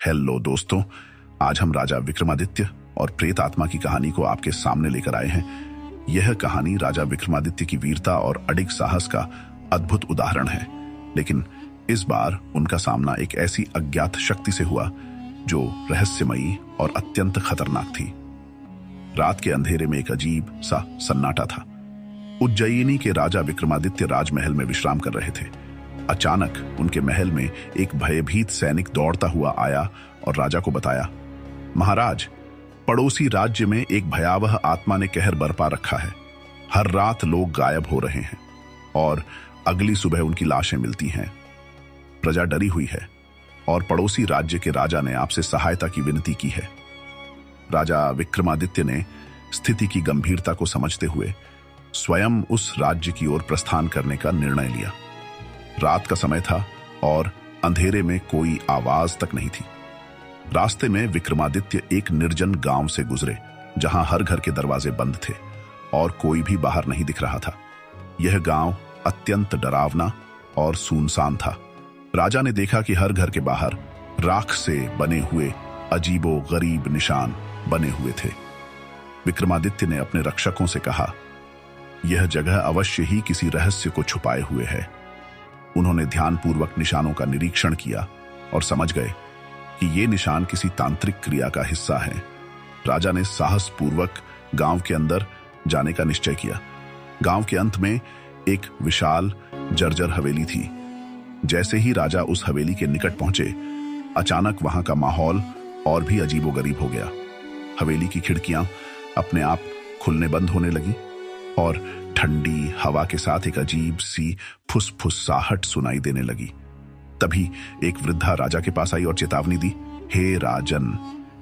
Hello दोस्तों, आज हम राजा विक्रमादित्य और प्रेत आत्मा की कहानी को आपके सामने लेकर आए हैं। यह कहानी राजा विक्रमादित्य की वीरता और अडिग साहस का अद्भुत उदाहरण है, लेकिन इस बार उनका सामना एक ऐसी अज्ञात शक्ति से हुआ जो रहस्यमयी और अत्यंत खतरनाक थी। रात के अंधेरे में एक अजीब सा सन्नाटा था। उज्जयिनी के राजा विक्रमादित्य राजमहल में विश्राम कर रहे थे। अचानक उनके महल में एक भयभीत सैनिक दौड़ता हुआ आया और राजा को बताया, महाराज, पड़ोसी राज्य में एक भयावह आत्मा ने कहर बरपा रखा है। हर रात लोग गायब हो रहे हैं और अगली सुबह उनकी लाशें मिलती हैं। प्रजा डरी हुई है और पड़ोसी राज्य के राजा ने आपसे सहायता की विनती की है। राजा विक्रमादित्य ने स्थिति की गंभीरता को समझते हुए स्वयं उस राज्य की ओर प्रस्थान करने का निर्णय लिया। रात का समय था और अंधेरे में कोई आवाज तक नहीं थी। रास्ते में विक्रमादित्य एक निर्जन गांव से गुजरे, जहां हर घर के दरवाजे बंद थे और कोई भी बाहर नहीं दिख रहा था। यह गांव अत्यंत डरावना और सुनसान था। राजा ने देखा कि हर घर के बाहर राख से बने हुए अजीबो गरीब निशान बने हुए थे। विक्रमादित्य ने अपने रक्षकों से कहा, यह जगह अवश्य ही किसी रहस्य को छुपाए हुए है। उन्होंने ध्यानपूर्वक निशानों का निरीक्षण किया और समझ गए कि ये निशान किसी तांत्रिक क्रिया का हिस्सा है। राजा ने साहसपूर्वक गांव के अंदर जाने का निश्चय किया। गांव के अंत में एक विशाल जर्जर हवेली थी। जैसे ही राजा उस हवेली के निकट पहुंचे, अचानक वहां का माहौल और भी अजीबोगरीब हो गया। हवेली की खिड़कियां अपने आप खुलने बंद होने लगी और ठंडी हवा के साथ एक अजीब सी फुसफुसाहट सुनाई देने लगी। तभी एक वृद्धा राजा के पास आई और चेतावनी दी, हे राजन,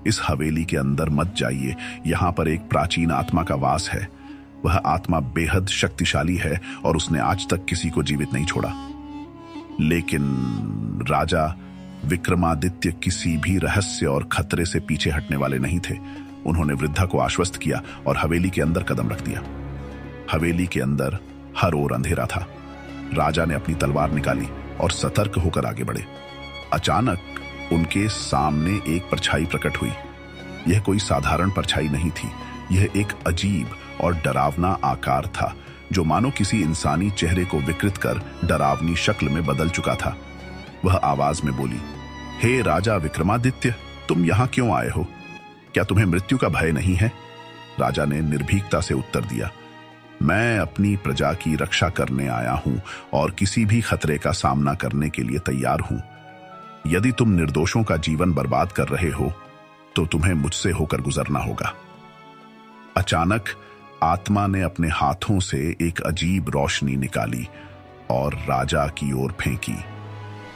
इस हवेली के अंदर मत जाइए। यहां पर एक प्राचीन आत्मा का वास है। वह आत्मा बेहद शक्तिशाली है और उसने आज तक किसी को जीवित नहीं छोड़ा। लेकिन राजा विक्रमादित्य किसी भी रहस्य और खतरे से पीछे हटने वाले नहीं थे। उन्होंने वृद्धा को आश्वस्त किया और हवेली के अंदर कदम रख दिया। हवेली के अंदर हर ओर अंधेरा था। राजा ने अपनी तलवार निकाली और सतर्क होकर आगे बढ़े। अचानक उनके सामने एक परछाई प्रकट हुई। यह कोई साधारण परछाई नहीं थी। यह एक अजीब और डरावना आकार था, जो मानो किसी इंसानी चेहरे को विकृत कर डरावनी शक्ल में बदल चुका था। वह आवाज में बोली, हे राजा विक्रमादित्य, तुम यहां क्यों आए हो? क्या तुम्हें मृत्यु का भय नहीं है? राजा ने निर्भीकता से उत्तर दिया, मैं अपनी प्रजा की रक्षा करने आया हूं और किसी भी खतरे का सामना करने के लिए तैयार हूं। यदि तुम निर्दोषों का जीवन बर्बाद कर रहे हो तो तुम्हें मुझसे होकर गुजरना होगा। अचानक आत्मा ने अपने हाथों से एक अजीब रोशनी निकाली और राजा की ओर फेंकी।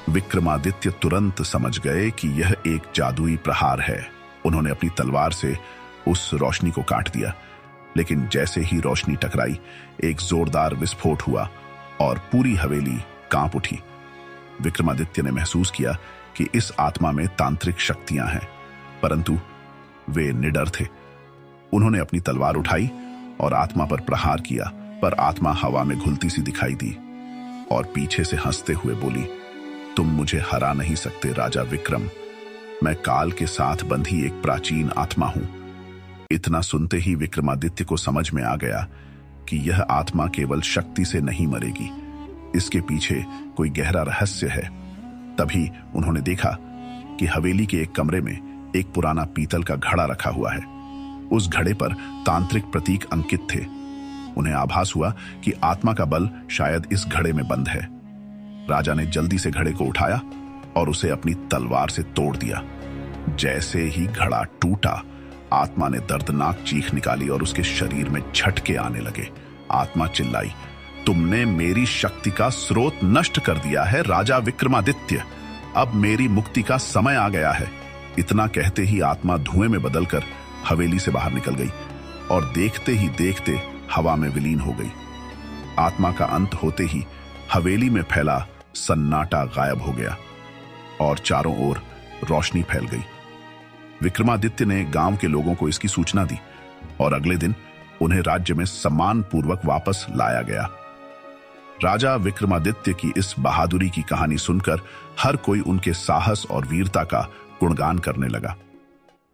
विक्रमादित्य तुरंत समझ गए कि यह एक जादुई प्रहार है। उन्होंने अपनी तलवार से उस रोशनी को काट दिया, लेकिन जैसे ही रोशनी टकराई, एक जोरदार विस्फोट हुआ और पूरी हवेली कांप उठी। विक्रमादित्य ने महसूस किया कि इस आत्मा में तांत्रिक शक्तियां हैं, परंतु वे निडर थे। उन्होंने अपनी तलवार उठाई और आत्मा पर प्रहार किया, पर आत्मा हवा में घुलती सी दिखाई दी और पीछे से हंसते हुए बोली, तुम मुझे हरा नहीं सकते राजा विक्रम। मैं काल के साथ बंधी एक प्राचीन आत्मा हूं। इतना सुनते ही विक्रमादित्य को समझ में आ गया कि यह आत्मा केवल शक्ति से नहीं मरेगी, इसके पीछे कोई गहरा रहस्य है। तभी उन्होंने देखा कि हवेली के एक कमरे में एक पुराना पीतल का घड़ा रखा हुआ है। उस घड़े पर तांत्रिक प्रतीक अंकित थे। उन्हें आभास हुआ कि आत्मा का बल शायद इस घड़े में बंद है। राजा ने जल्दी से घड़े को उठाया और उसे अपनी तलवार से तोड़ दिया। जैसे ही घड़ा टूटा, आत्मा ने दर्दनाक चीख निकाली और उसके शरीर में झटके आने लगे। आत्मा चिल्लाई, तुमने मेरी शक्ति का स्रोत नष्ट कर दिया है राजा विक्रमादित्य। अब मेरी मुक्ति का समय आ गया है। इतना कहते ही आत्मा धुएं में बदलकर हवेली से बाहर निकल गई और देखते ही देखते हवा में विलीन हो गई। आत्मा का अंत होते ही हवेली में फैला सन्नाटा गायब हो गया और चारों ओर रोशनी फैल गई। विक्रमादित्य ने गांव के लोगों को इसकी सूचना दी और अगले दिन उन्हें राज्य में सम्मानपूर्वक वापस लाया गया। राजा विक्रमादित्य की इस बहादुरी की कहानी सुनकर हर कोई उनके साहस और वीरता का गुणगान करने लगा।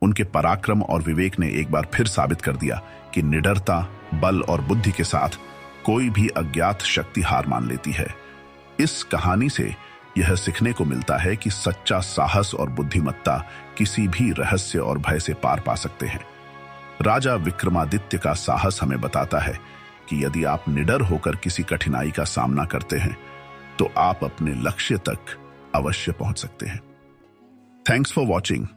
उनके पराक्रम और विवेक ने एक बार फिर साबित कर दिया कि निडरता, बल और बुद्धि के साथ कोई भी अज्ञात शक्ति हार मान लेती है। इस कहानी से यह सीखने को मिलता है कि सच्चा साहस और बुद्धिमत्ता किसी भी रहस्य और भय से पार पा सकते हैं। राजा विक्रमादित्य का साहस हमें बताता है कि यदि आप निडर होकर किसी कठिनाई का सामना करते हैं तो आप अपने लक्ष्य तक अवश्य पहुंच सकते हैं। Thanks for watching.